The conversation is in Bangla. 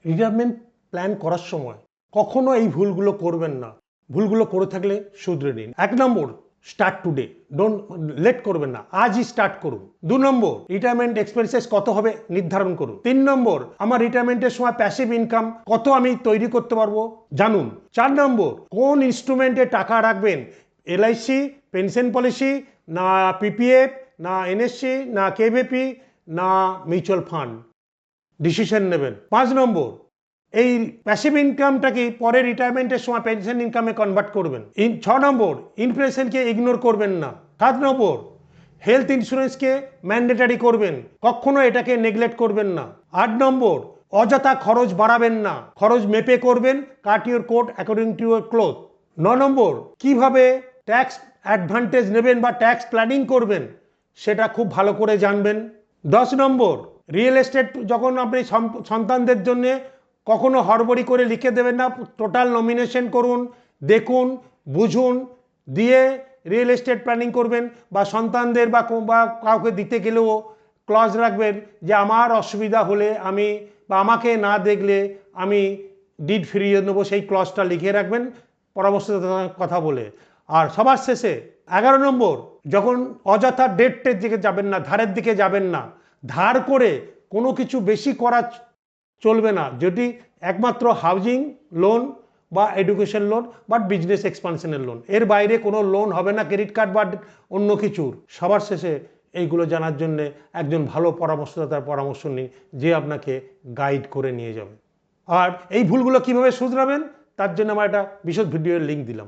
রিটায়ারমেন্ট প্ল্যান করার সময় কখনো এই ভুলগুলো করবেন না। ভুলগুলো করে থাকলে শুধরে নিন। 1 নম্বর, স্টার্ট টুডে, ডোন্ট লেট করবেন না, আজই স্টার্ট করুন। 2 নম্বর, রিটায়ারমেন্ট এক্সপেন্সেস কত হবে নির্ধারণ করুন। 3 নম্বর, আমার রিটায়ারমেন্টের সময় প্যাসিভ ইনকাম কত আমি তৈরি করতে পারবো জানুন। 4 নম্বর, কোন ইনস্ট্রুমেন্টে টাকা রাখবেন, এলআইসি, পেনশন পলিসি, না পিপিএফ, না এনএসসি, না কেভিপি, না মিউচুয়াল ফান্ড, ডিসিশন নেবেন। 5 নম্বর, এই প্যাসিভ ইনকামটাকে পরে রিটায়ারমেন্টের সময় পেনশন ইনকামে কনভার্ট করবেন। 6 নম্বর, ইনফ্লেশনকে ইগনোর করবেন না। 7 নম্বর, হেলথ ইন্স্যুরেন্সকে ম্যান্ডেটারি করবেন, কখনো এটাকে নেগলেক্ট করবেন না। 8 নম্বর, অযথা খরচ বাড়াবেন না, খরচ মেপে করবেন, cut your coat according to your cloth. 9 নম্বর, কিভাবে ট্যাক্স অ্যাডভান্টেজ নেবেন বা ট্যাক্স প্ল্যানিং করবেন সেটা খুব ভালো করে জানবেন। 10 নম্বর, রিয়েল এস্টেট যখন আপনি সন্তানদের জন্য কখনো হড়বড়ি করে লিখে দেবেন না, টোটাল নমিনেশন করুন, দেখুন, বুঝুন, দিয়ে রিয়েল এস্টেট প্ল্যানিং করবেন। বা সন্তানদের বা কাউকে দিতে গেলেও ক্লজ রাখবেন যে আমার অসুবিধা হলে আমি বা আমাকে না দেখলে আমি ডিড ফিরিয়ে নেবো, সেই ক্লজটা লিখে রাখবেন পরামর্শদাতার কথা বলে। আর সবার শেষে 11 নম্বর, যখন অযথা ডেটের দিকে যাবেন না, ধারের দিকে যাবেন না। ধার করে কোনো কিছু বেশি করা চলবে না, যদি একমাত্র হাউজিং লোন বা এডুকেশন লোন বা বিজনেস এক্সপানশনের লোন, এর বাইরে কোনো লোন হবে না, ক্রেডিট কার্ড বা অন্য কিছুর। সবার শেষে এইগুলো জানার জন্যে একজন ভালো পরামর্শদাতার পরামর্শ নিন, যে আপনাকে গাইড করে নিয়ে যাবে। আর এই ভুলগুলো কিভাবে শুধরাবেন তার জন্য আমার একটা বিশদ ভিডিওর লিঙ্ক দিলাম।